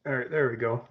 All right, there we go.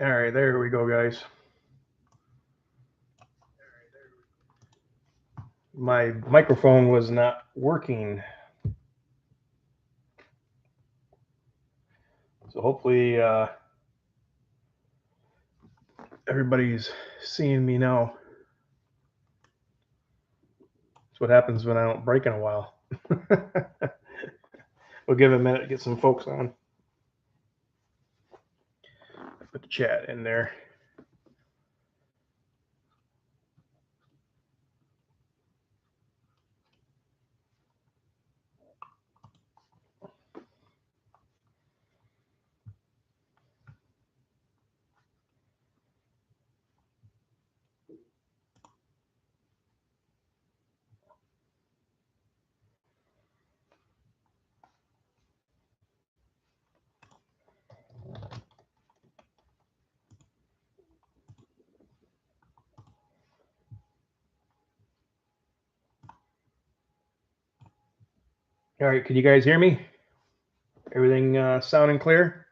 All right, there we go, guys. My microphone was not working. So hopefully everybody's seeing me now. That's what happens when I don't break in a while. We'll give it a minute to get some folks on. Put the chat in there. All right, can you guys hear me? Everything sounding clear?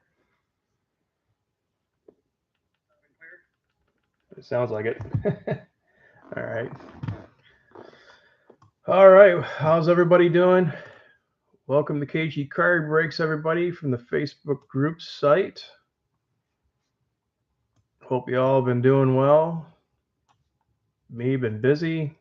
It sounds like it. All right. All right, how's everybody doing? Welcome to KG Card Breaks, everybody, from the Facebook group site. Hope you all have been doing well. Me, been busy.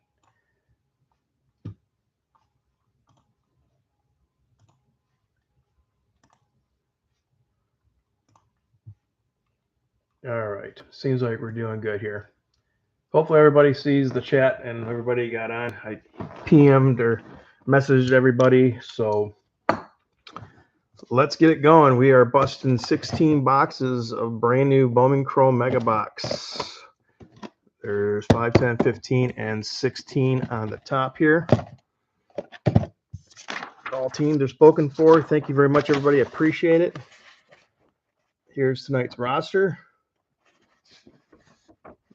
All right, seems like we're doing good here. Hopefully everybody sees the chat and everybody got on. I PM'd or messaged everybody, so let's get it going. We are busting 16 boxes of brand new Bowman Chrome Mega Box. There's 5, 10, 15, and 16 on the top here. All teams are spoken for. Thank you very much, everybody. Appreciate it. Here's tonight's roster.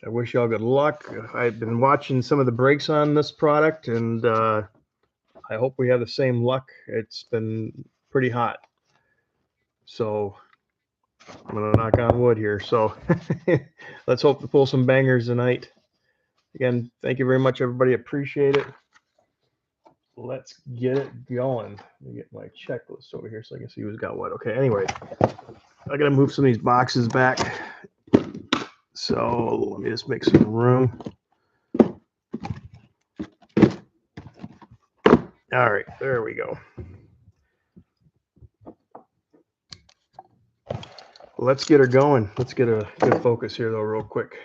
I wish y'all good luck. I've been watching some of the breaks on this product, and I hope we have the same luck. It's been pretty hot. So I'm going to knock on wood here. So let's hope to pull some bangers tonight. Again, thank you very much, everybody. Appreciate it. Let's get it going. Let me get my checklist over here so I can see who's got what. Okay, anyway, I got to move some of these boxes back. So let me just make some room. All right, there we go. Let's get her going. Let's get a good focus here, though, real quick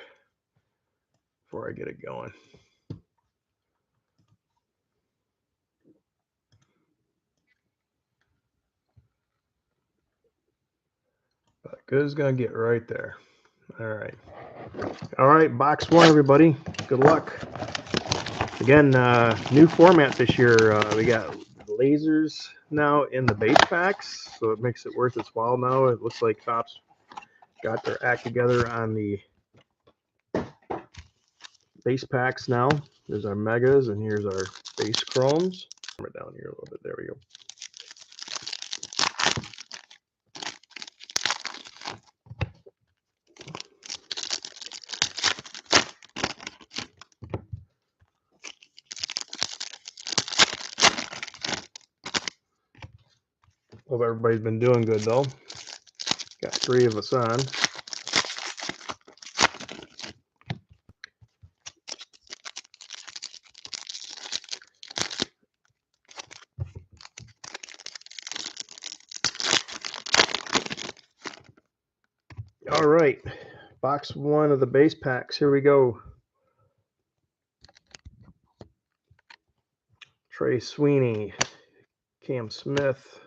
before I get it going. But good is going to get right there. All right. All right, box one, everybody. Good luck. Again, new format this year. We got lasers now in the base packs, so it makes it worth its while now. It looks like Topps got their act together on the base packs now. There's our megas, and here's our base chromes. Right down here a little bit. There we go. Hope everybody's been doing good, though. Got 3 of us on. All right, box 1 of the base packs. Here we go. Trey Sweeney, Cam Smith,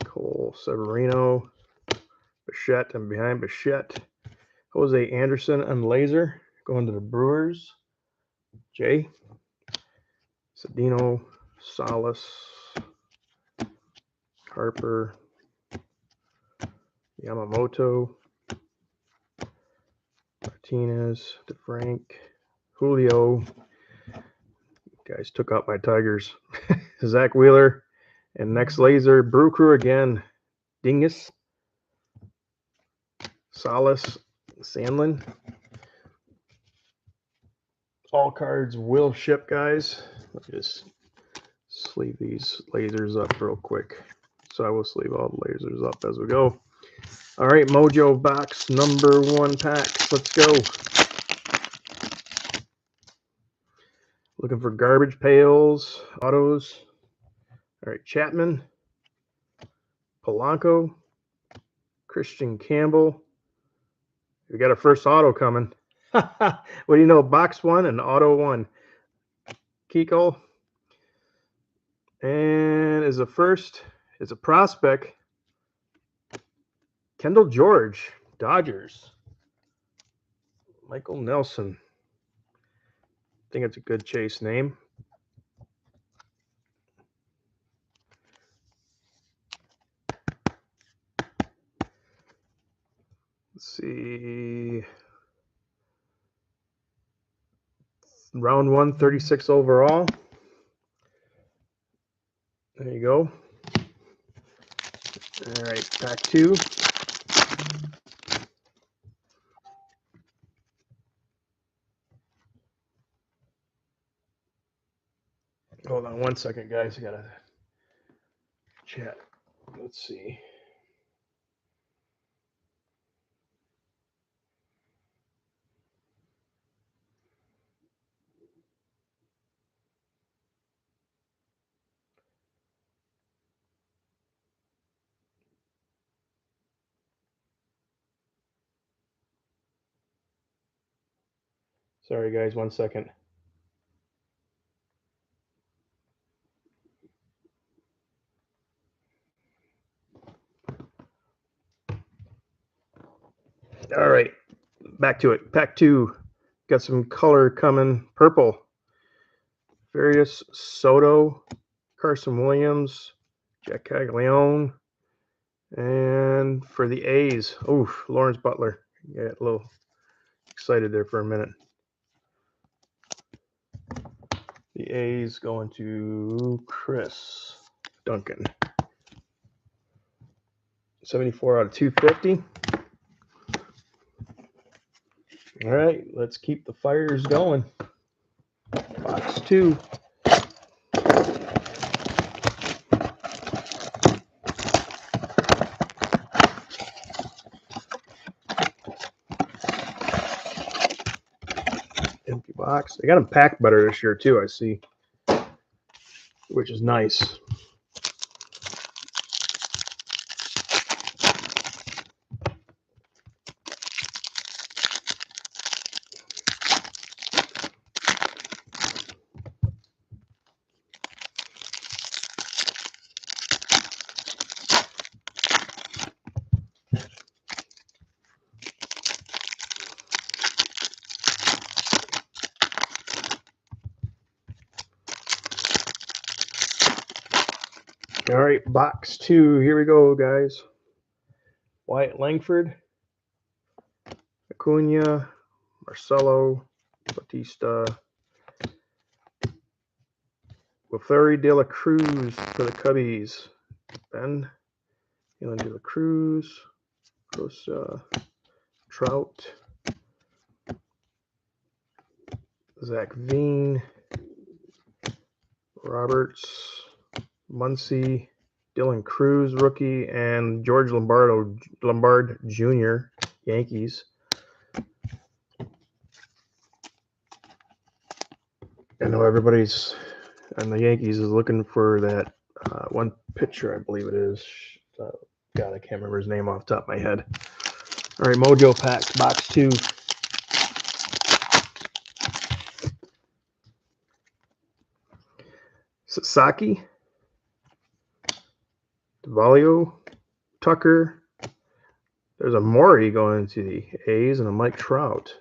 Cole Severino, Bichette, and behind Bichette, Jose Anderson and Laser going to the Brewers. Jay, Sedino, Salas, Harper, Yamamoto, Martinez, DeFrank, Julio. Guys took out my Tigers. Zach Wheeler, and next Laser, Brew Crew again. Dingus, Salas, Sandlin. All cards will ship, guys. Let me just sleeve these lasers up real quick. So I will sleeve all the lasers up as we go. All right, Mojo box number 1 packs. Let's go. Looking for garbage pails, autos. All right, Chapman, Polanco, Christian Campbell. We got a first auto coming. What do you know? Box 1 and auto 1. Kiko. And as a first, is a prospect. Kendall George, Dodgers. Michael Nelson. I think it's a good chase name. Let's see. Round 1, 36 overall. There you go. All right, pack 2. Hold on 1 second, guys. I gotta chat. Let's see. Sorry, guys. 1 second. All right, back to it. Pack 2. Got some color coming. Purple. Various Soto, Carson Williams, Jack Caglione, and for the A's, Lawrence Butler. Get a little excited there for a minute. The A's going to Chris Duncan. 74 out of 250. All right, let's keep the fires going. Box 2. Empty box. They got them packed better this year too, I see, which is nice. All right, box 2. Here we go, guys. Wyatt Langford, Acuna, Marcelo, Batista, Wilferi De La Cruz for the Cubbies. Ben, Dylan De La Cruz, Rosa, Trout, Zach Veen, Roberts, Muncy, Dylan Cruz, rookie, and George Lombard Jr., Yankees. I know everybody's on the Yankees is looking for that one pitcher, I believe it is. God, I can't remember his name off the top of my head. All right, Mojo Packs, box 2. Sasaki, Devalio, Tucker. There's a Maury going to the A's and a Mike Trout.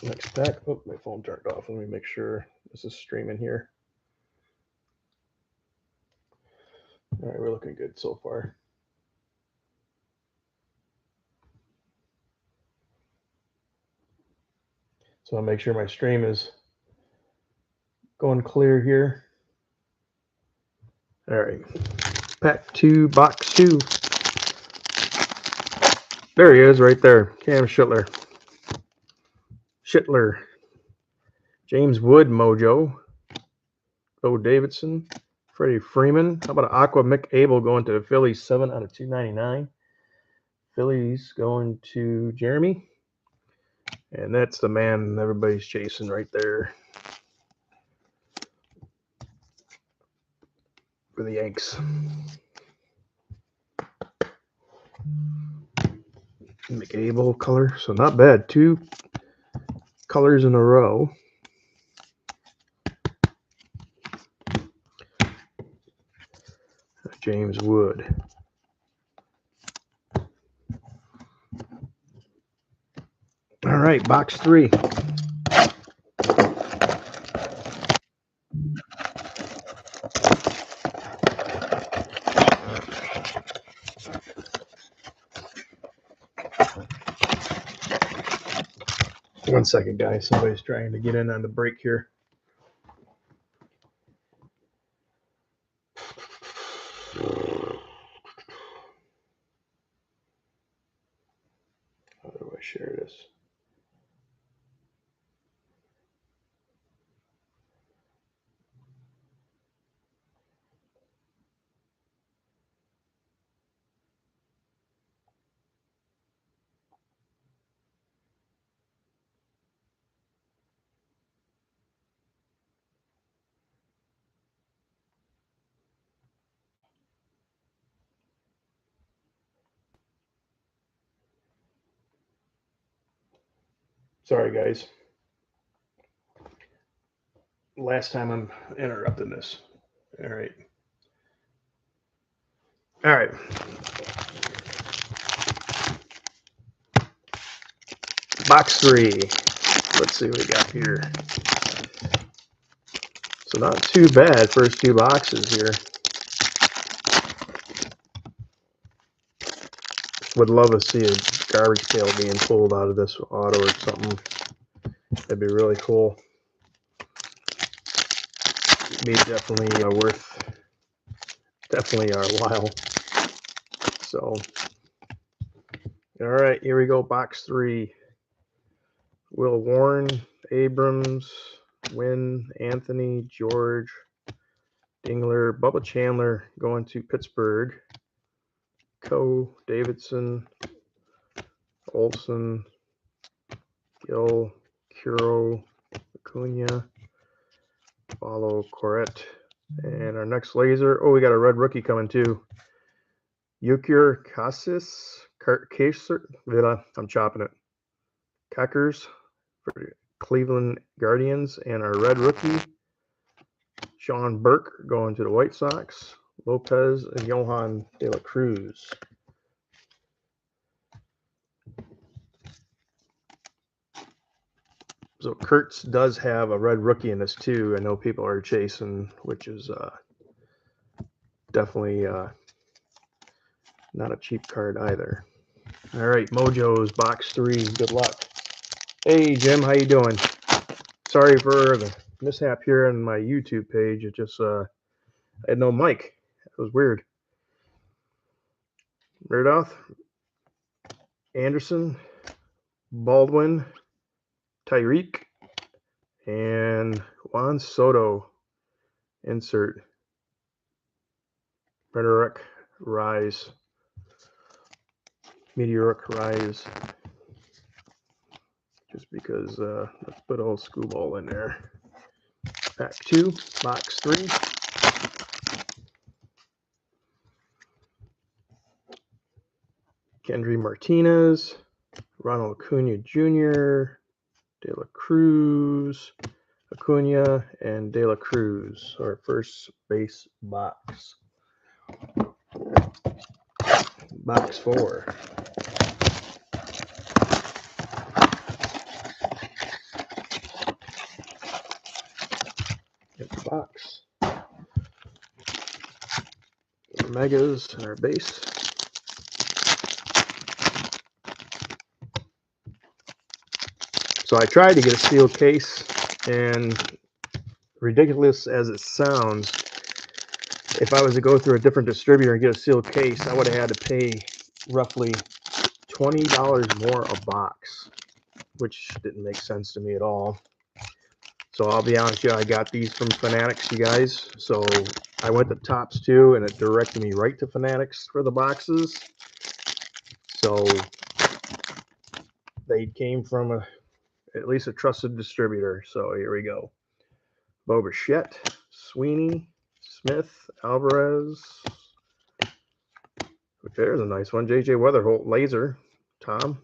Next pack. Oh, my phone turned off. Let me make sure this is streaming here. All right, we're looking good so far. So I'll make sure my stream is going clear here. All right, pack 2, box 2. There he is right there, Cam Schittler. James Wood Mojo. Bo Davidson. Freddie Freeman. How about an Aqua Mick Abel going to the Phillies, 7 out of 299. Phillies going to Jeremy. And that's the man everybody's chasing right there for the Yanks. McAble color, so not bad. 2 colors in a row. James Wood. All right, box 3. One second, guys. Somebody's trying to get in on the break here. How do I share this? Sorry, guys. Last time I'm interrupting this. All right. All right. Box 3. Let's see what we got here. So not too bad, first 2 boxes here. Would love to see a garbage pail being pulled out of this auto or something. That'd be really cool. Be definitely worth our while. So, all right, here we go. Box 3. Will Warren, Abrams, Wynn, Anthony, George, Dingler, Bubba Chandler going to Pittsburgh. Coe, Davidson, Olson, Gill, Curo, Acuna, Follow, Corrette. And our next laser, oh, we got a red rookie coming too. Yukir Cassis, I'm chopping it. Keckers for Cleveland Guardians, and our red rookie, Sean Burke, going to the White Sox. Lopez and Johan De La Cruz. So Kurtz does have a red rookie in this too. I know people are chasing, which is definitely not a cheap card either. All right, Mojo's box 3. Good luck. Hey Jim, how you doing? Sorry for the mishap here on my YouTube page. It just I had no mic. It was weird. Rudolph, Anderson, Baldwin, Tyreek, and Juan Soto. Insert Meteoric Rise. Just because let's put old Screwball in there. Pack 2, box 3. Kendry Martinez, Ronald Acuna Jr., De La Cruz, Acuna, and De La Cruz, our first base box. Box 4. Empty box. Our megas and our base. So I tried to get a sealed case, and ridiculous as it sounds, if I was to go through a different distributor and get a sealed case, I would have had to pay roughly $20 more a box, which didn't make sense to me at all. So I'll be honest with you, I got these from Fanatics, you guys. So I went to Tops too, and it directed me right to Fanatics for the boxes. So they came from at least a trusted distributor. So here we go. Bo Bichette, Sweeney, Smith, Alvarez. There's a nice one. JJ Weatherholt, Laser, Tom,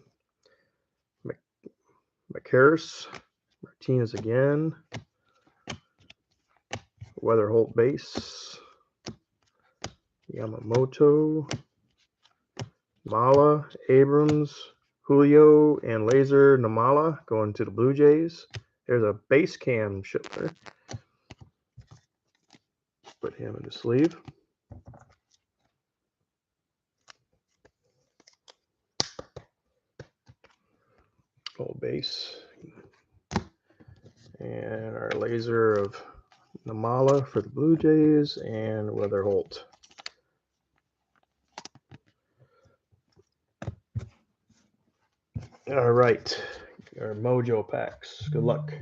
McCarris, Martinez again, Weatherholt base, Yamamoto, Mala, Abrams, Julio, and Laser Namala going to the Blue Jays. There's a base cam Schiller. Put him in the sleeve. Full base. And our laser of Namala for the Blue Jays and Weatherholt. All right, our Mojo packs. Good luck.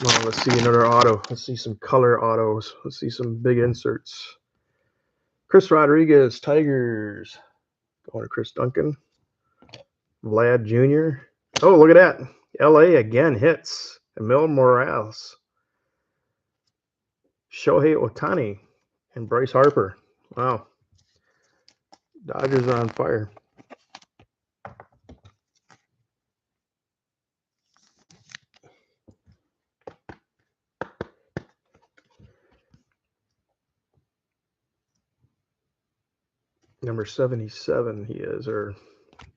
Well, let's see another auto. Let's see some color autos. Let's see some big inserts. Chris Rodriguez, Tigers. Going to Chris Duncan. Vlad Jr. Oh, look at that. LA again hits. Emil Morales. Shohei Ohtani and Bryce Harper. Wow. Dodgers are on fire. Number 77 he is, or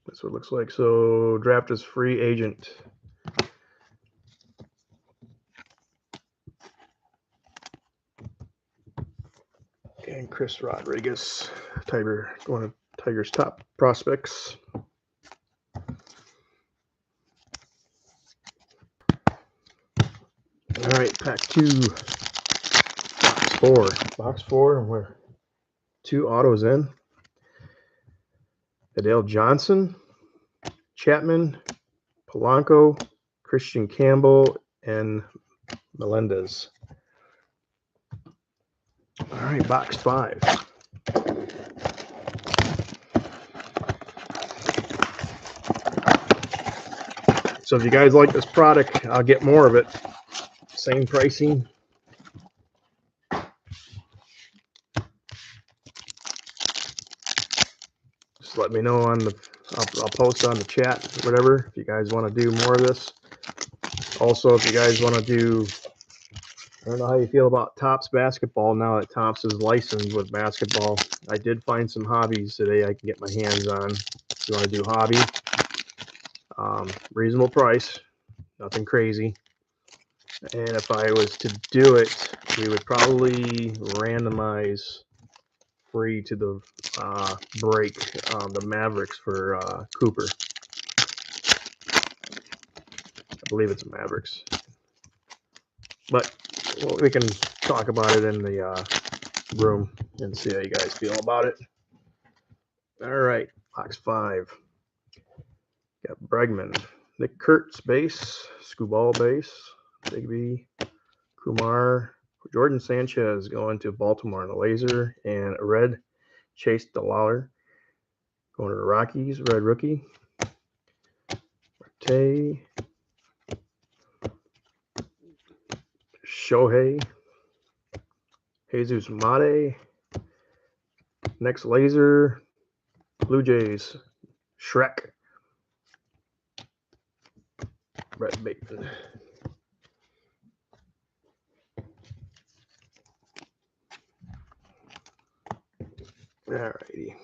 that's what it looks like. So draft is free agent. And Chris Rodriguez, Tiger, one of Tiger's top prospects. All right, pack 2, box 4. Box 4, and we're 2 autos in. Adele Johnson, Chapman, Polanco, Christian Campbell, and Melendez. All right, box 5. So if you guys like this product, I'll get more of it. Same pricing. Just let me know on the, I'll post on the chat, whatever, if you guys want to do more of this. Also, if you guys want to do, I don't know how you feel about Topps basketball now that Topps is licensed with basketball. I did find some hobbies today I can get my hands on. If you want to do hobby, reasonable price, nothing crazy. And if I was to do it, we would probably randomize free to the break the Mavericks for Cooper. I believe it's Mavericks. But well, we can talk about it in the room and see how you guys feel about it. All right, box 5. Got Bregman, Nick Kurtz base, Skubal base, Bigby, Kumar, Jordan Sanchez going to Baltimore in the laser, and a red Chase DeLauer going to the Rockies, red rookie. Marte, Shohei, Jesus Mate. Next laser, Blue Jays, Shrek, Brett Bateman. All righty.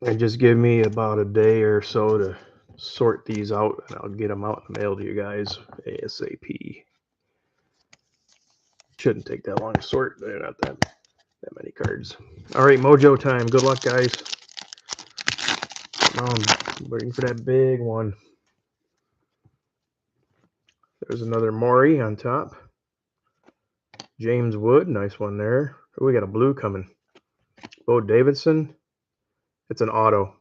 And just give me about a day or so to sort these out, and I'll get them out in the mail to you guys ASAP. Shouldn't take that long to sort. They're not that many cards. All right, Mojo time. Good luck, guys. Come on, waiting for that big one. There's another Maury on top. James Wood, nice one there. Oh, we got a blue coming. Bo Davidson. It's an auto.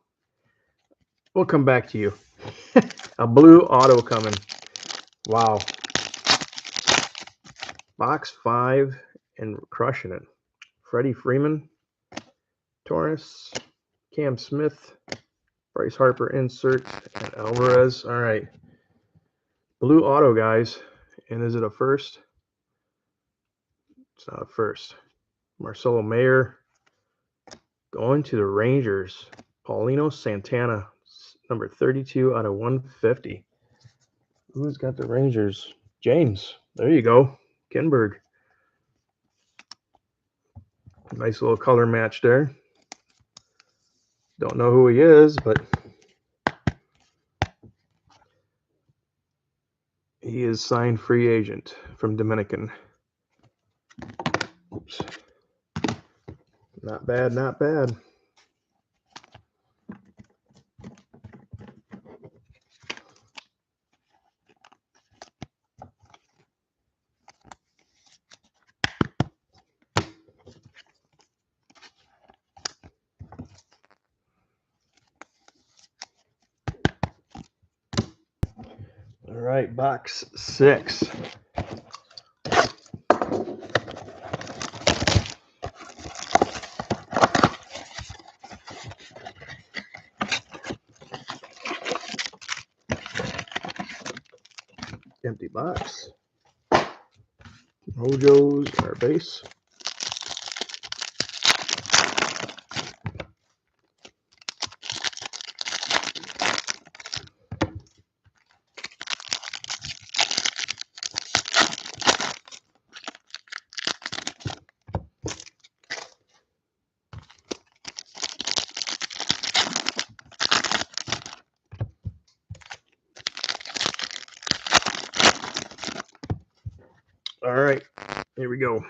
We'll come back to you. A blue auto coming. Wow. Box 5 and crushing it. Freddie Freeman, Torres, Cam Smith, Bryce Harper insert, and Alvarez. All right. Blue auto, guys. And is it a first? It's not a first. Marcelo Mayer going to the Rangers. Paulino Santana, number 32 out of 150. Who's got the Rangers? James. There you go. Kinberg. Nice little color match there. Don't know who he is, but he is signed free agent from Dominican. Oops. Not bad, not bad. All right, box 6. Empty box. Mojo's our base. All right, here we go.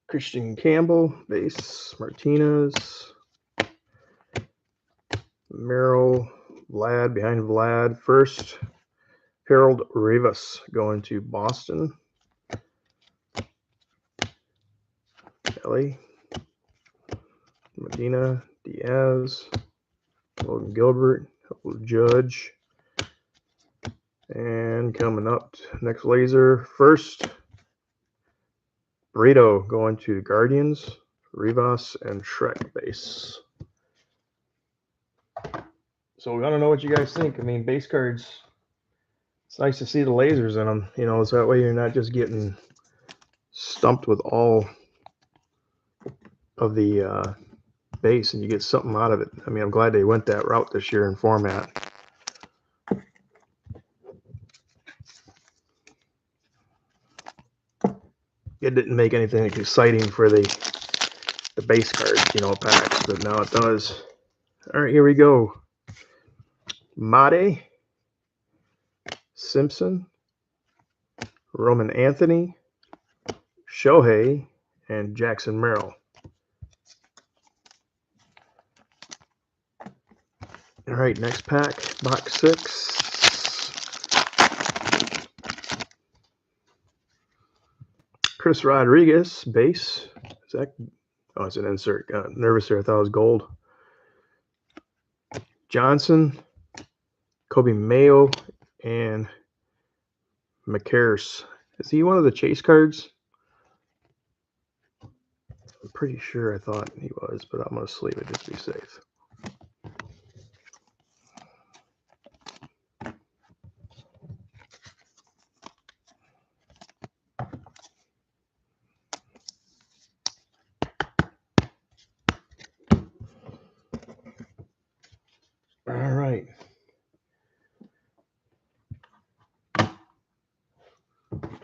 Christian Campbell, base. Martinez. Merrill, Vlad, behind Vlad. First, Harold Rivas going to Boston. Kelly. Medina, Diaz. Logan Gilbert, Judge. And coming up, next laser. First, Burrito going to Guardians, Rivas, and Shrek base. So we want to know what you guys think. I mean, base cards, it's nice to see the lasers in them. You know, so that way you're not just getting stumped with all of the base and you get something out of it. I mean, I'm glad they went that route this year in format. It didn't make anything exciting for the base cards, you know, packs, but now it does. All right, here we go. Mate, Simpson, Roman Anthony, Shohei, and Jackson Merrill. All right, next pack, box 6. Chris Rodriguez, base. Is that? Oh, it's an insert. Got nervous there. I thought it was gold. Johnson, Kobe Mayo, and McCarris. Is he one of the chase cards? I'm pretty sure I thought he was, but I'm going to sleeve it just to be safe. All right.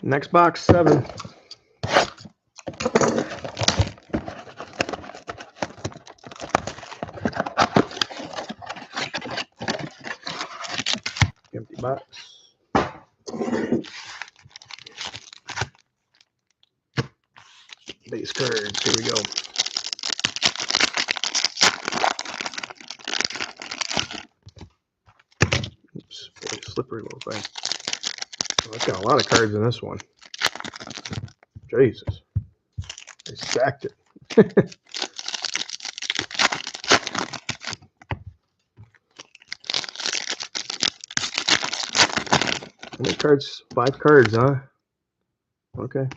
Next box, 7. Empty box. Base cards. Here we go. Oops, boy, slippery little thing. Oh, it's got a lot of cards in this one. Jesus. They stacked it. How many cards? 5 cards, huh? Okay.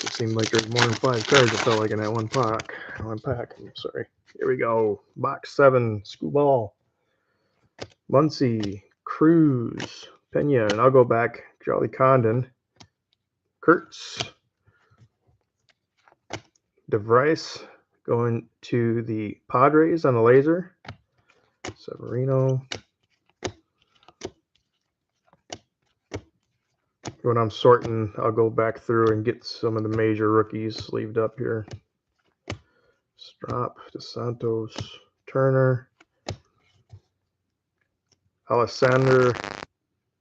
It seemed like there's more than 5 cards. It felt like in that one pack. I'm sorry. Here we go. Box 7. Screwball. Muncie. Cruz. Pena. And I'll go back. Jolly Condon. Kurtz. DeVries going to the Padres on the laser. Severino. When I'm sorting, I'll go back through and get some of the major rookies sleeved up here. Strop, DeSantos, Turner, Alessander,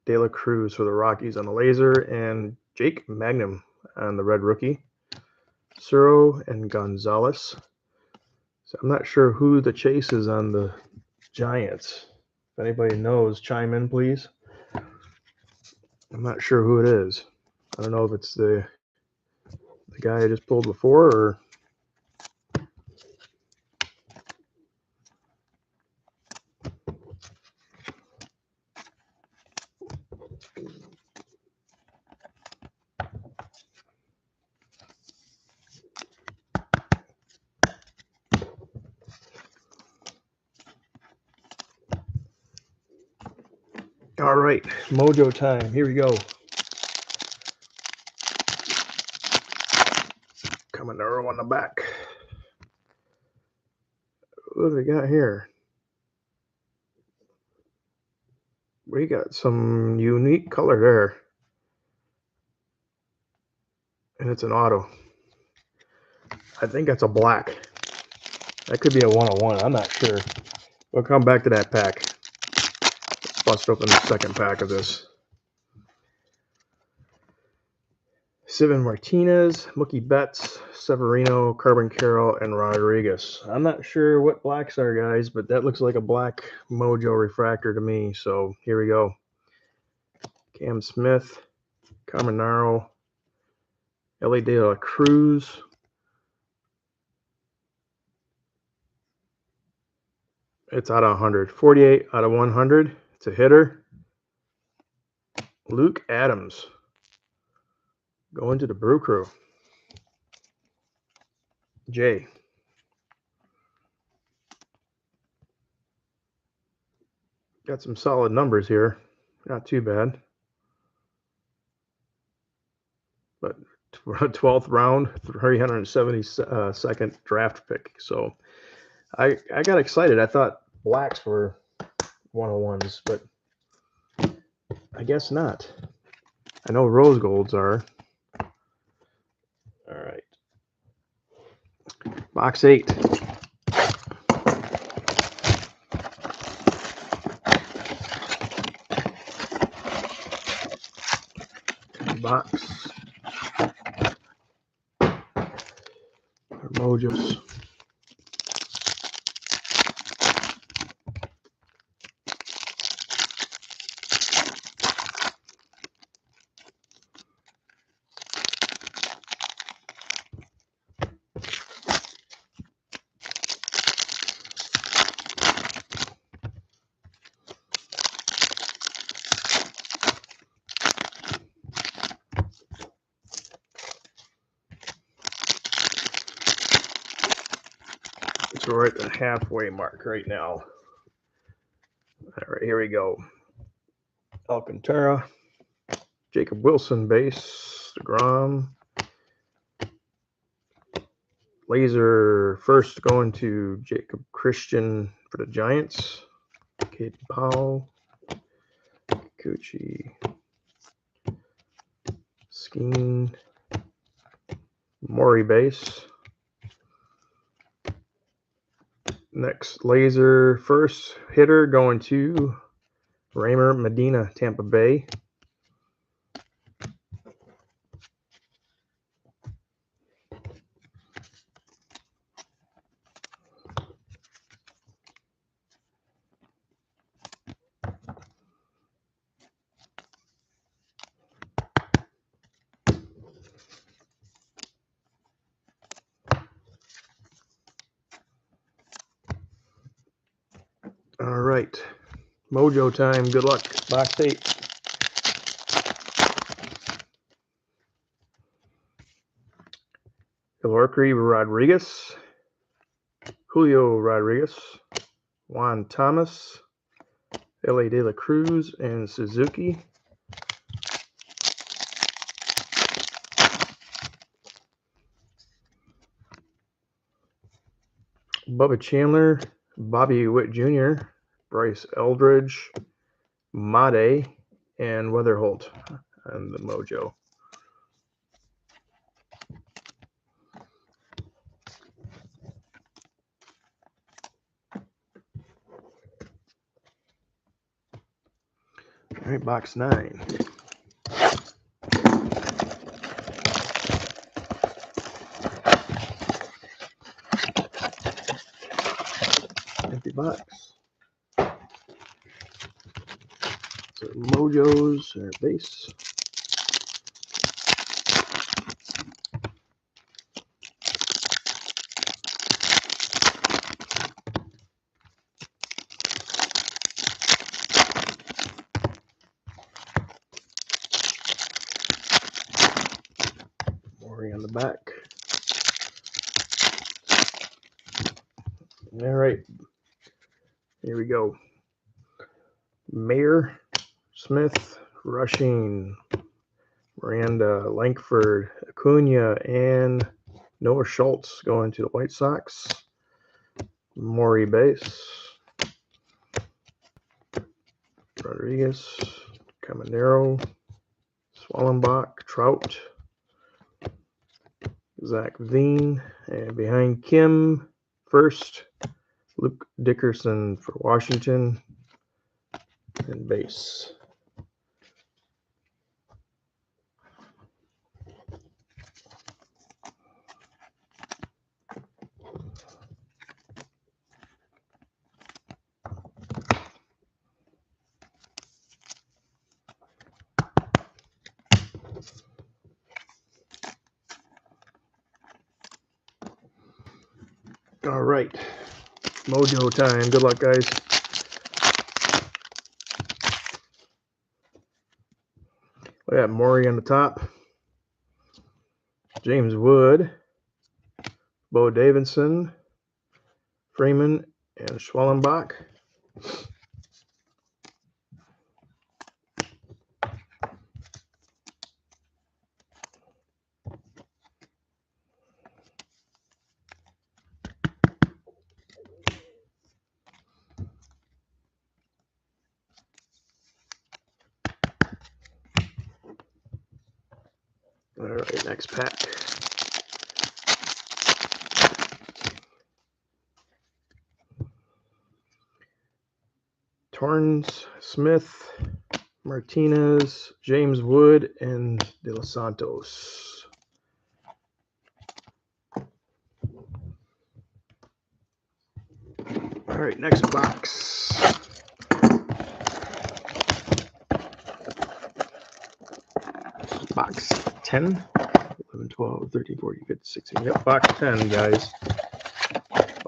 De La Cruz for the Rockies on the laser, and Jake Magnum on the red rookie. Suro and Gonzalez. So I'm not sure who the chase is on the Giants. If anybody knows, chime in, please. I'm not sure who it is. I don't know if it's the guy I just pulled before or... All right, mojo time. Here we go. Coming arrow on the back. What do we got here? We got some unique color there. And it's an auto. I think that's a black. That could be a 101. I'm not sure. We'll come back to that pack. Let's bust open the second pack of this. Steven Martinez, Mookie Betts, Severino, Carbon Carroll, and Rodriguez. I'm not sure what blacks are, guys, but that looks like a black mojo refractor to me. So here we go. Cam Smith, Caminaro, Ellie De La Cruz. It's out of 100. 48 out of 100. It's a hitter. Luke Adams. Going to the Brew Crew. Jay. Got some solid numbers here. Not too bad. But 12th round, 372nd draft pick. So I got excited. I thought blacks were 101s, but I guess not. I know rose golds are. All right. Box 8. Box. Mojos. So we're at the halfway mark right now. All right, here we go. Alcantara, Jacob Wilson base, DeGrom. Laser first going to Jacob Christian for the Giants. Caden Powell, Kikuchi, Skeen, Maury base. Next laser first hitter going to Raymer Medina, Tampa Bay. All right, Mojo time. Good luck. Box 8. Hilorcree Rodriguez, Julio Rodriguez, Juan Thomas, L.A. De La Cruz, and Suzuki. Bubba Chandler, Bobby Witt Jr., Bryce Eldridge, Made, and Weatherholt on the Mojo. All right, box 9. Empty box. So Mojos are base. Maury on the back. All right, here we go. Mayer, Smith, Rushing, Miranda, Langford, Acuna, and Noah Schultz going to the White Sox. Maury base. Rodriguez, Caminero, Swallenbach, Trout, Zach Veen, and behind Kim, first, Luke Dickerson for Washington, and base. All right, Mojo time. Good luck, guys. We got Maury on the top, James Wood, Bo Davidson, Freeman, and Schwallenbach. All right, next pack. Torrens, Smith, Martinez, James Wood, and De Los Santos. All right, next box. Box 10, 11, 12, 13, 14, 15, 16. Yep, box 10, guys.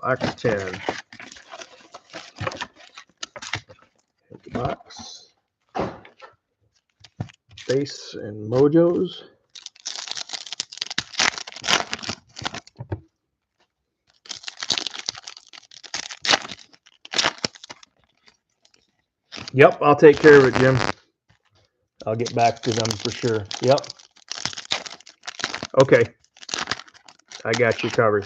Box 10. Empty box. Base and Mojos. Yep, I'll take care of it, Jim. I'll get back to them for sure. Yep. Okay. I got you covered.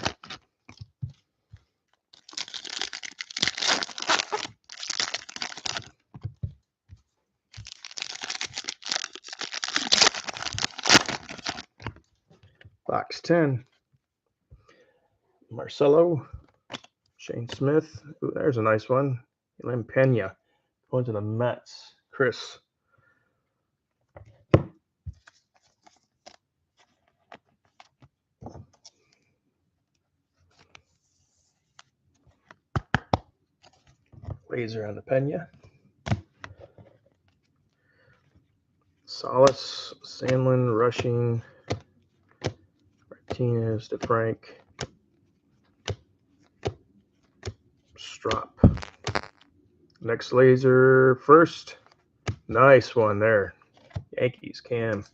Box 10. Marcelo. Shane Smith. Ooh, there's a nice one. Len Pena. Going to the Mets. Chris. Laser on the Pena. Salas. Sandlin. Rushing. Martinez. DeFrank. Strop. Next laser first. Nice one there. Yankees, Cam.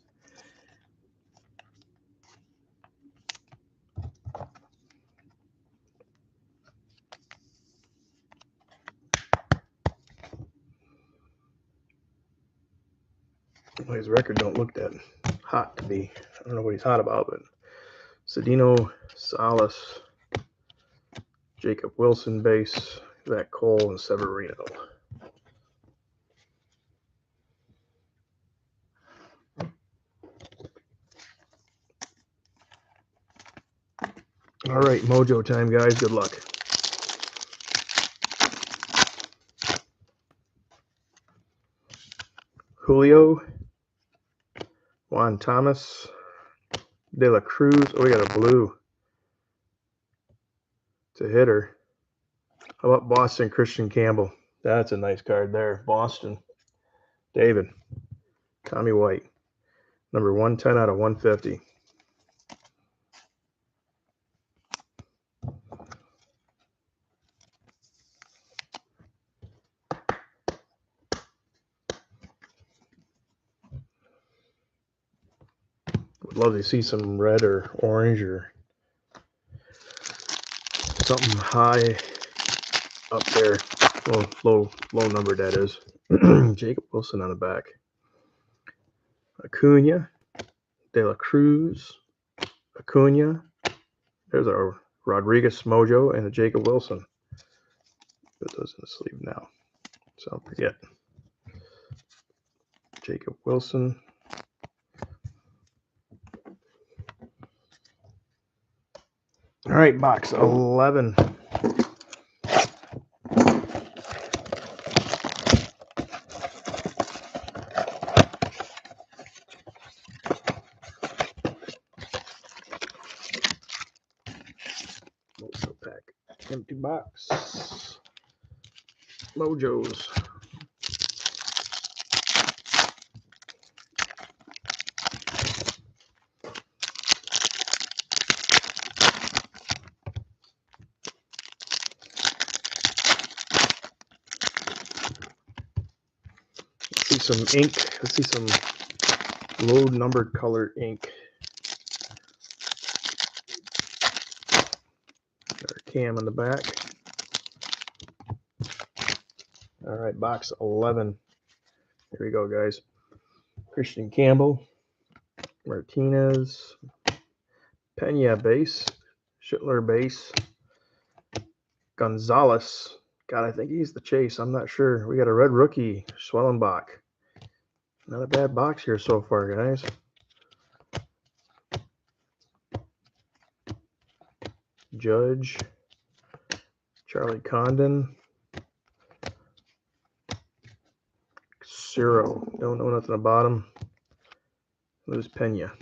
Well, his record don't look that hot to me. I don't know what he's hot about, but Cedeno, Salas, Jacob Wilson base, Zach Cole, and Severino. All right, mojo time, guys. Good luck. Julio, Juan Thomas, De La Cruz. Oh, we got a blue. It's a hitter. How about Boston, Christian Campbell? That's a nice card there. Boston. David. Tommy White. Number 110 out of 150. Would love to see some red or orange or something high up there. Well, low number that is. Jacob Wilson on the back. Acuna, De La Cruz, Acuna. There's our Rodriguez mojo and a Jacob Wilson. Put those in the sleeve now, so I'll forget. Jacob Wilson. All right, box 11. Mojo pack. Empty box. Mojos. Let's see some ink. Let's see some low numbered colored ink. Got our Cam on the back. All right, box 11. Here we go, guys. Christian Campbell, Martinez, Pena base, Schittler base, Gonzalez. God, I think he's the chase. I'm not sure. We got a red rookie, Schwellenbach. Not a bad box here so far, guys. Judge, Charlie Condon, Ciro. Don't know nothing about him. Luz Pena.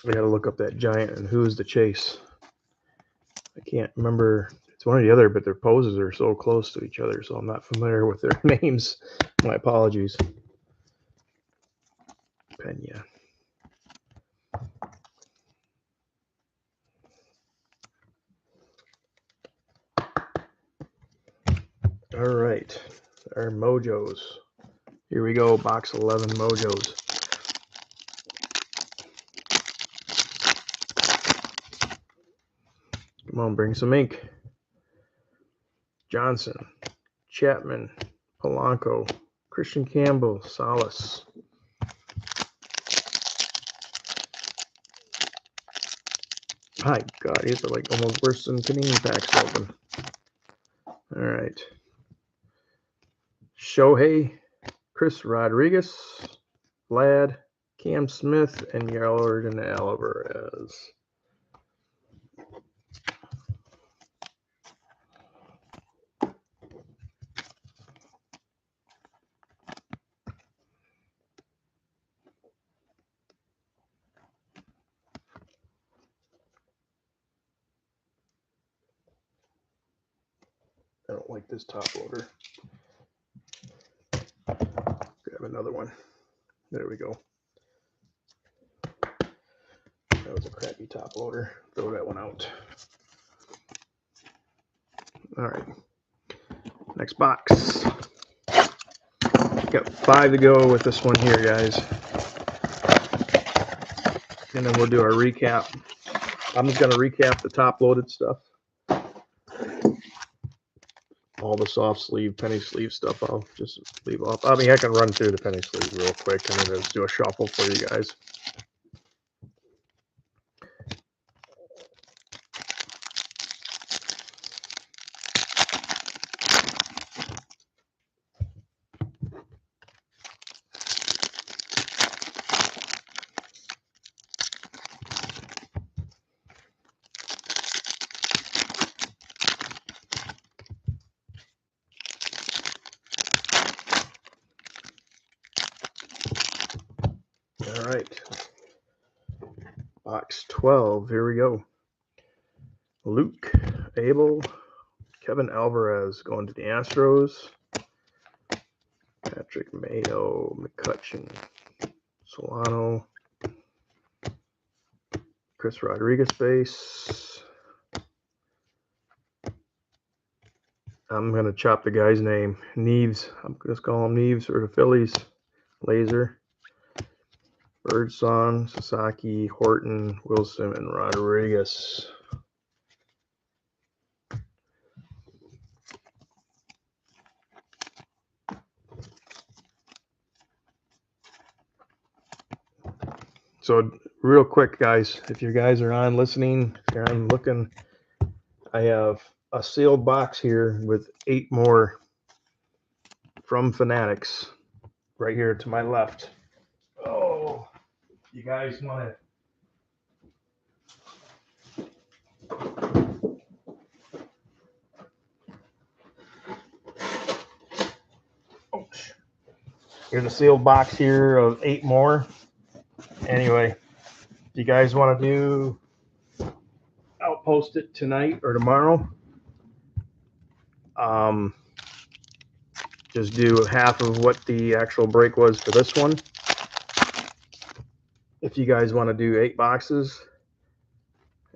We got to look up that giant and who's the chase. I can't remember. It's one or the other, but their poses are so close to each other, so I'm not familiar with their names. My apologies. Pena. All right, our Mojos. Here we go, box 11 Mojos. Come on, bring some ink. Johnson, Chapman, Polanco, Christian Campbell, Salas. My God, these are like almost worse than Panini packs open. All right. Shohei, Chris Rodriguez, Vlad, Cam Smith, and Jordan Alvarez. I don't like this top loader. Grab another one. There we go. That was a crappy top loader. Throw that one out. All right. Next box. Got 5 to go with this one here, guys. And then we'll do our recap. I'm just going to recap the top loaded stuff. All the soft sleeve, penny sleeve stuff, I'll just leave off. I mean, I can run through the penny sleeve real quick and then just do a shuffle for you guys. All right. Box 12, here we go. Luke, Abel, Kevin Alvarez going to the Astros. Patrick Mayo, McCutcheon, Solano, Chris Rodriguez base. I'm going to chop the guy's name. Neves. I'm just call him Neves for the Phillies. Laser. Birdsong, Sasaki, Horton, Wilson, and Rodriguez. So real quick, guys, if you guys are on listening, if you're on looking, I have a sealed box here with 8 more from Fanatics right here to my left. Oh, you guys want to... Oh, here's a sealed box here of 8 more. Anyway, if you guys want to do, I'll post it tonight or tomorrow. Just do half of what the actual break was for this one. If you guys want to do 8 boxes,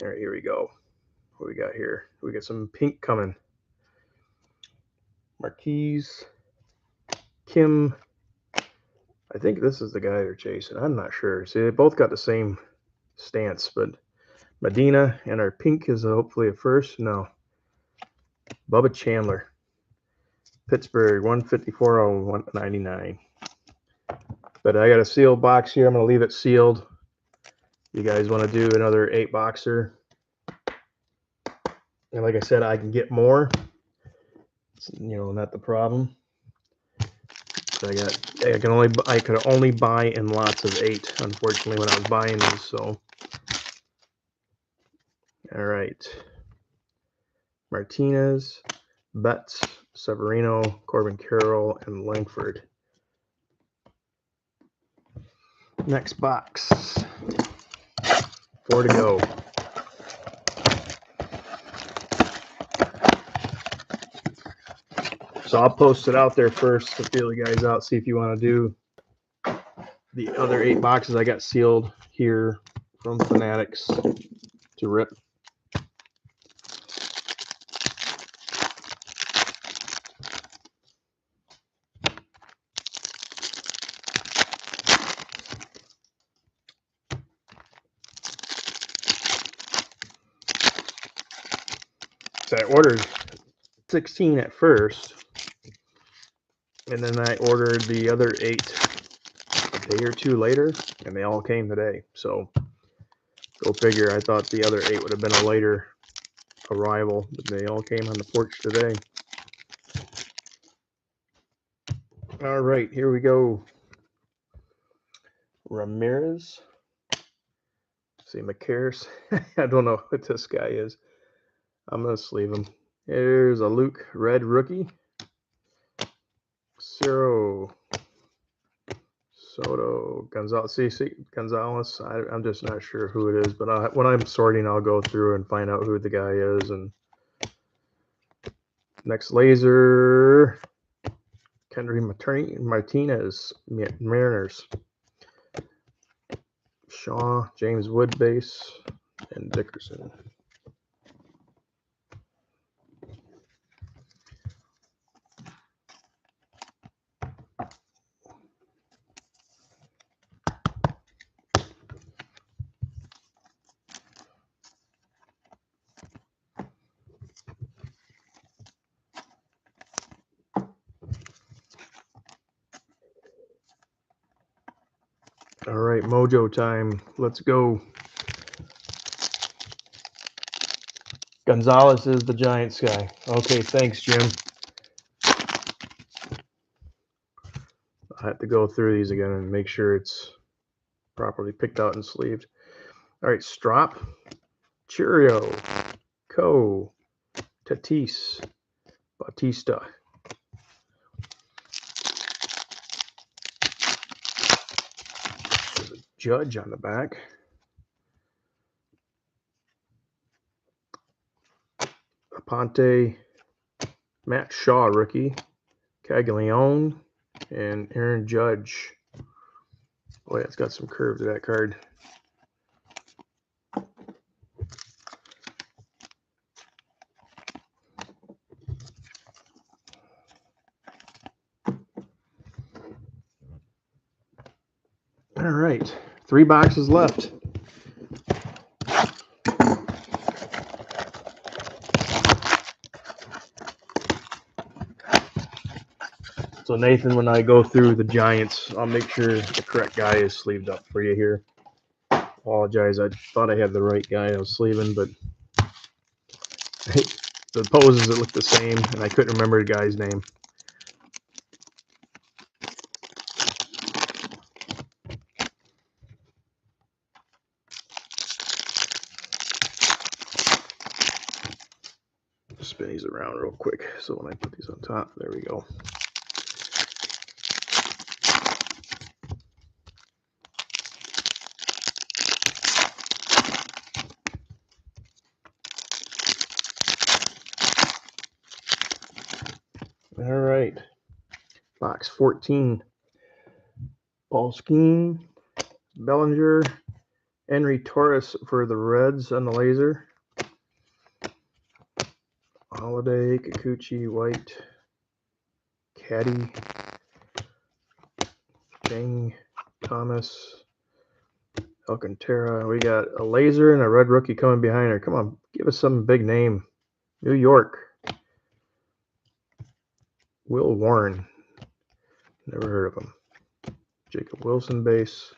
all right, here we go. What we got here? We got some pink coming. Marquise, Kim. I think this is the guy they're chasing. I'm not sure. See, they both got the same stance, but Medina and our pink is hopefully a first. No. Bubba Chandler. Pittsburgh, 154/199. But I got a sealed box here. I'm going to leave it sealed. You guys want to do another 8 boxer? And like I said, I can get more. It's, not the problem. So I could only buy in lots of 8, unfortunately, when I was buying these. So, all right. Martinez, Betts, Severino, Corbin Carroll, and Langford. Next box. 4 to go. So I'll post it out there first to feel you guys out, see if you want to do the other 8 boxes I got sealed here from Fanatics to rip. I ordered 16 at first, and then I ordered the other 8 a day or 2 later, and they all came today. So go figure. I thought the other 8 would have been a later arrival, but they all came on the porch today. All right, here we go. Ramirez. See, McCares. I don't know what this guy is. I'm going to sleeve him. Here's a Luke Red rookie. Ciro. Soto. Gonzalez. See, Gonzalez. I'm just not sure who it is, but when I'm sorting, I'll go through and find out who the guy is. And next laser. Kendry Martinez. Mariners. Shaw. James Wood base. And Dickerson. All right, Mojo time. Let's go. Gonzalez is the Giants guy. Okay, thanks, Jim. I have to go through these again and make sure it's properly picked out and sleeved. All right, Strop, Cheerio, Co, Tatis, Bautista. There's a Judge on the back. Aponte, Matt Shaw, rookie, Caglione, and Aaron Judge. Boy, it's got some curve to that card. All right, 3 boxes left. So Nathan, when I go through the Giants, I'll make sure the correct guy is sleeved up for you here. Apologize, I thought I had the right guy I was sleeving, but the poses that look the same, and I couldn't remember the guy's name. Spin these around real quick. So when I put these on top, there we go. All right. Box 14. Paul Skeen, Bellinger, Henry Torres for the Reds on the laser. Holiday, Kikuchi, White, Caddy, Jang, Thomas, Alcantara. We got a laser and a red rookie coming behind her. Come on, give us some big name. New York. Will Warren. Never heard of him. Jacob Wilson base.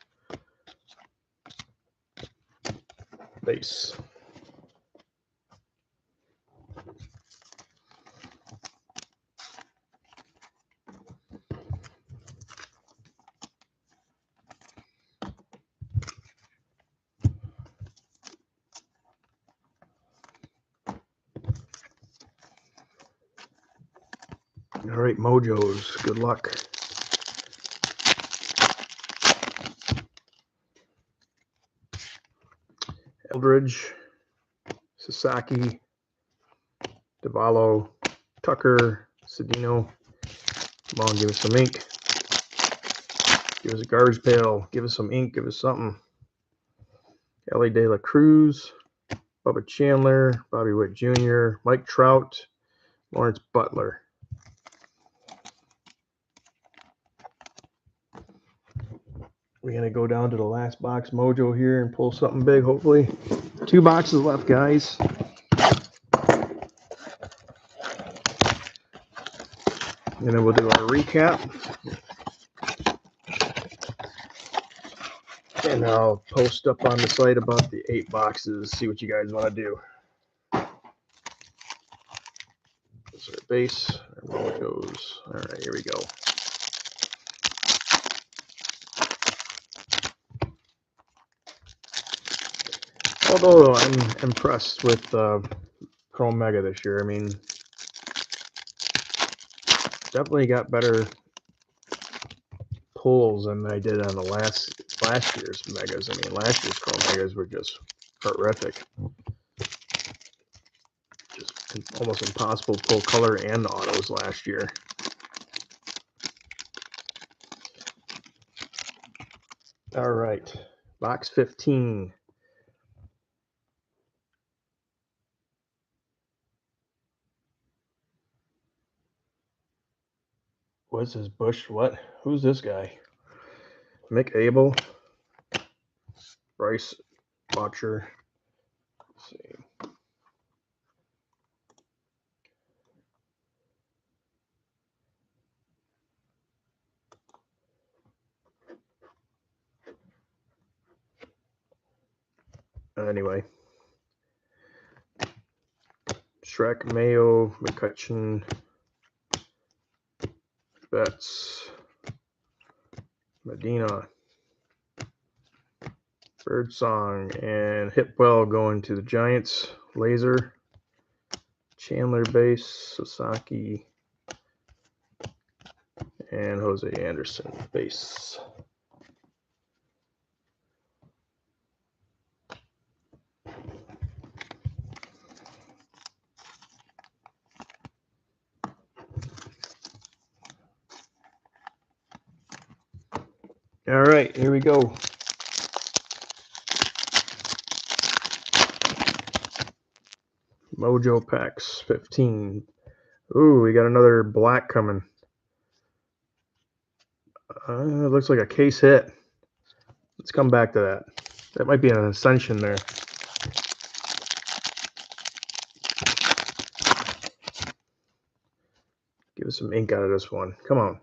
Base. All right, Mojos. Good luck. Eldridge, Sasaki, Davalo, Tucker, Cedino. Come on, give us some ink. Give us a garbage pail. Give us some ink. Give us something. Ellie De La Cruz, Bubba Chandler, Bobby Witt Jr., Mike Trout, Lawrence Butler. We're going to go down to the last box mojo here and pull something big, hopefully. 2 boxes left, guys. And then we'll do our recap. And I'll post up on the site about the 8 boxes, see what you guys want to do. This is our base, our mojos. All right, here we go. Although I'm impressed with Chrome Mega this year. I mean, definitely got better pulls than I did on the last year's Megas. I mean, last year's Chrome Megas were just horrific. Just almost impossible to pull color and autos last year. All right, box 15. What's this Bush? What? Who's this guy? Mick Abel, Bryce Botcher. Let's see. Anyway, Shrek, Mayo, McCutcheon, Betts, Medina, Birdsong, and Hipwell going to the Giants. Laser, Chandler base, Sasaki, and Jose Anderson base. All right, here we go. Mojo packs 15. Ooh, we got another black coming. It looks like a case hit. Let's come back to that. That might be an Ascension there. Give us some ink out of this one. Come on.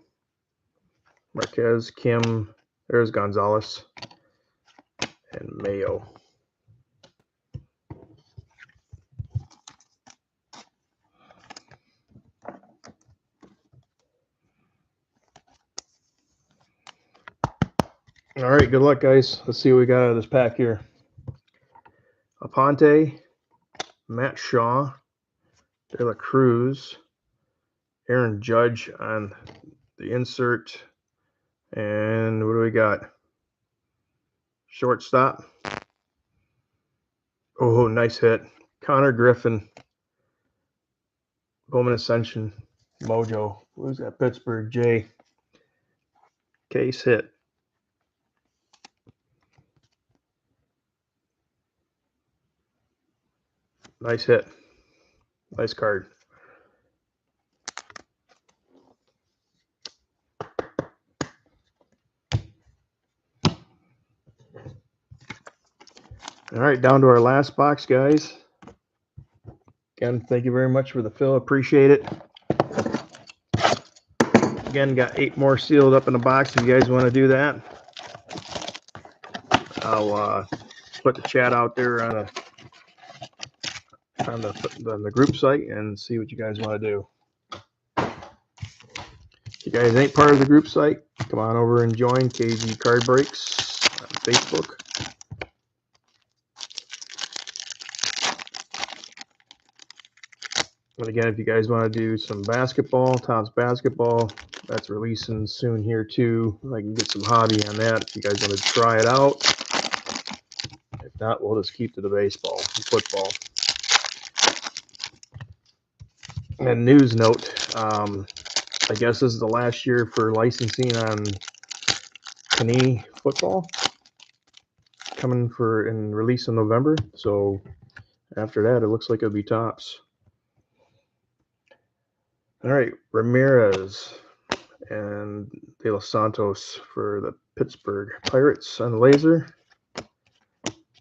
Marquez, Kim, there's Gonzalez, and Mayo. All right, good luck, guys. Let's see what we got out of this pack here. Aponte, Matt Shaw, De La Cruz, Aaron Judge on the insert, and what do we got? Shortstop. Oh, nice hit. Connor Griffin, Bowman Ascension, Mojo. Who's that? Pittsburgh, J. Case hit. Nice hit. Nice card. All right, down to our last box, guys. Again, thank you very much for the fill. Appreciate it. Again, got 8 more sealed up in the box if you guys want to do that. I'll put the chat out there on the group site and see what you guys want to do. If you guys ain't part of the group site, come on over and join KG Card Breaks on Facebook. And again, if you guys want to do some basketball, Topps basketball, that's releasing soon here too. I can get some hobby on that if you guys want to try it out. If not, we'll just keep to the baseball and football. And news note, I guess this is the last year for licensing on Panini football, coming for in release in November. So after that, it looks like it'll be Topps. All right, Ramirez and De Los Santos for the Pittsburgh Pirates on laser.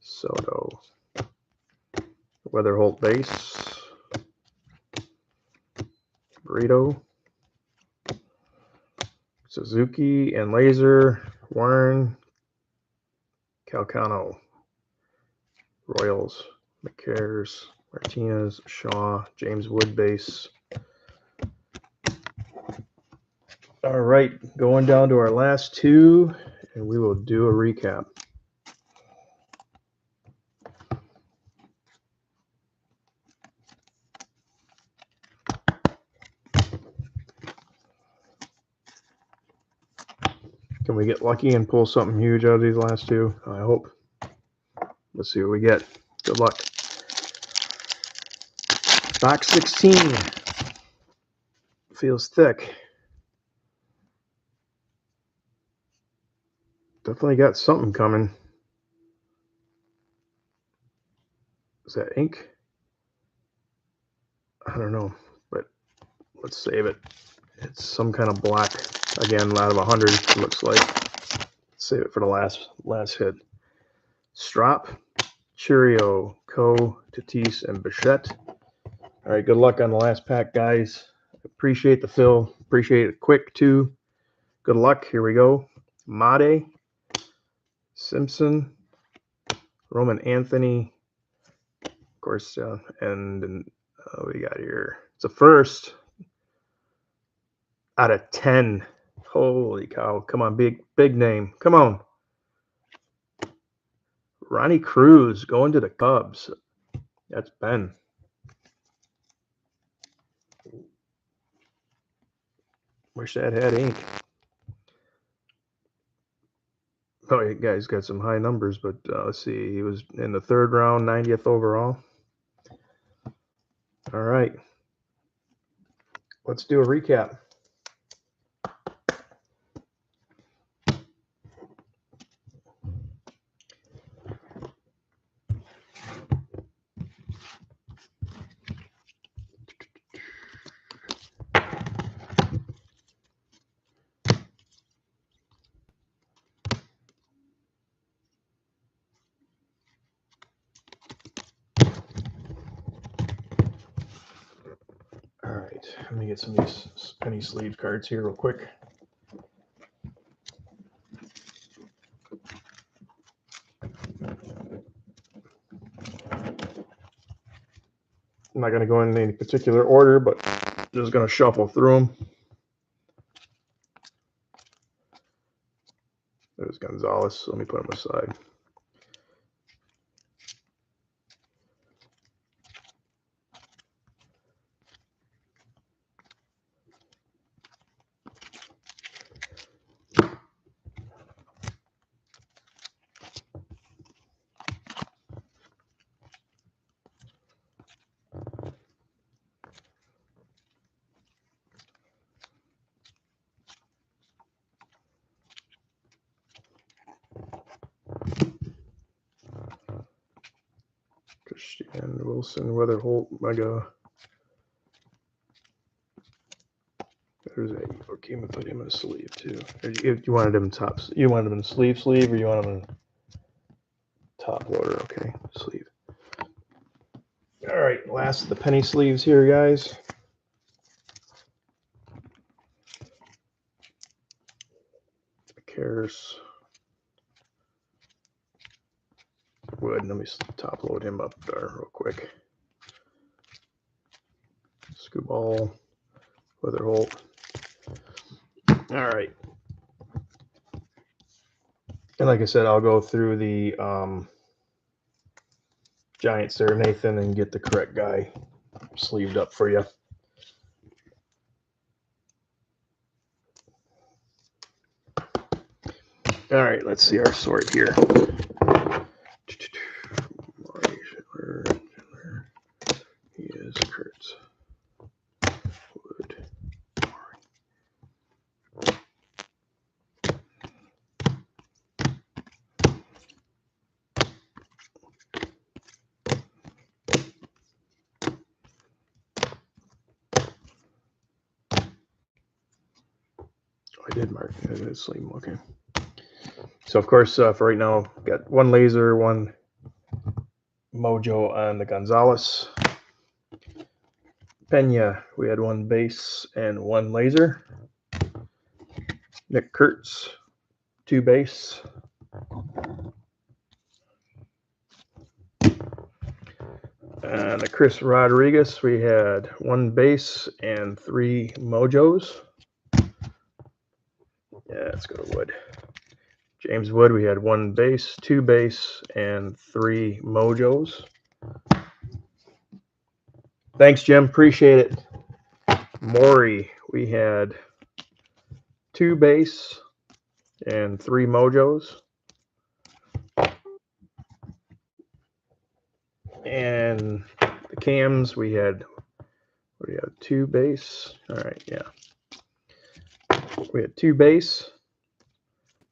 Soto, Weatherholt base, Burrito, Suzuki and Laser, Warren, Calcano, Royals, McCares, Martinez, Shaw, James Wood base. All right, going down to our last two, and we will do a recap. Can we get lucky and pull something huge out of these last two? I hope. Let's see what we get. Good luck. Box 16. Feels thick. Definitely got something coming. Is that ink? I don't know, but let's save it. It's some kind of black. Again, out of 100, it looks like. Save it for the last hit. Strop, Churio, Coe, Tatis, and Bichette. All right, good luck on the last pack, guys. Appreciate the fill. Appreciate it quick, too. Good luck. Here we go. Made, Simpson, Roman Anthony, of course, and what we got here? It's a first out of 10. Holy cow. Come on, big name. Come on. Ronnie Cruz going to the Cubs. That's Ben. Wish that had ink. Oh, you guys got some high numbers, but let's see. He was in the 3rd round, 90th overall. All right. Let's do a recap. All right, let me get some of these penny sleeve cards here real quick. I'm not going to go in any particular order, but just going to shuffle through them. There's Gonzalez. Let me put him aside. Christian, Wilson, Weatherholt, Mega. There's a. Okay, I'm gonna put him in a sleeve too. You wanted him tops. You wanted him in a sleeve, or you want him in top loader? Okay, sleeve. All right, last of the penny sleeves here, guys. Cares. Wood. Let me top load him up there real quick. Scooball, Weatherholt. All right. And like I said, I'll go through the Giants there, Nathan, and get the correct guy sleeved up for you. All right, let's see our sort here. He is Kurtz. Wood. I did mark it as sleeve. Okay. So of course, for right now, got one laser, one mojo on the Gonzalez. Pena, we had one base and one laser. Nick Kurtz, 2 base. And the Chris Rodriguez, we had 1 base and 3 mojos. Yeah, let's go to Wood. James Wood, we had 1 base, 2 base, and 3 mojos. Thanks, Jim. Appreciate it. Maury, we had 2 base and 3 mojos. And the cams, we had 2 base. All right, yeah. We had 2 base,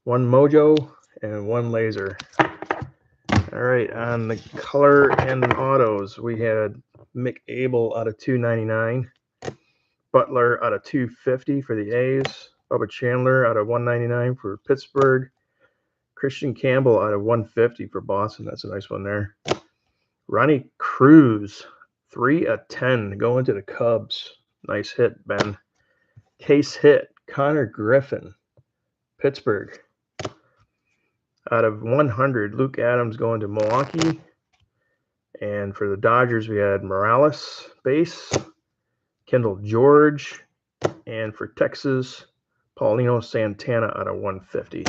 1 mojo, and 1 laser. All right, on the color and autos, we had Mick Abel out of 299, Butler out of 250 for the A's, Bubba Chandler out of 199 for Pittsburgh, Christian Campbell out of 150 for Boston. That's a nice one there. Ronnie Cruz, 3 of 10 going to the Cubs. Nice hit, Ben. Case hit, Connor Griffin, Pittsburgh. Out of 100, Luke Adams going to Milwaukee. And for the Dodgers, we had Morales, base, Kendall George, and for Texas, Paulino Santana out of 150.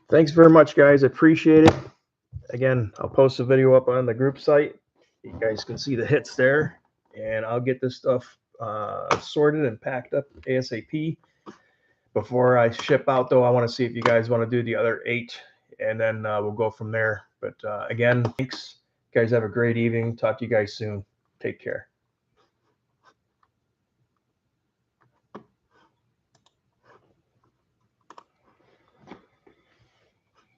Thanks very much, guys. I appreciate it. Again, I'll post a video up on the group site. You guys can see the hits there. And I'll get this stuff sorted and packed up ASAP. Before I ship out, though, I want to see if you guys want to do the other 8, and then we'll go from there. But again, thanks. You guys have a great evening. Talk to you guys soon. Take care.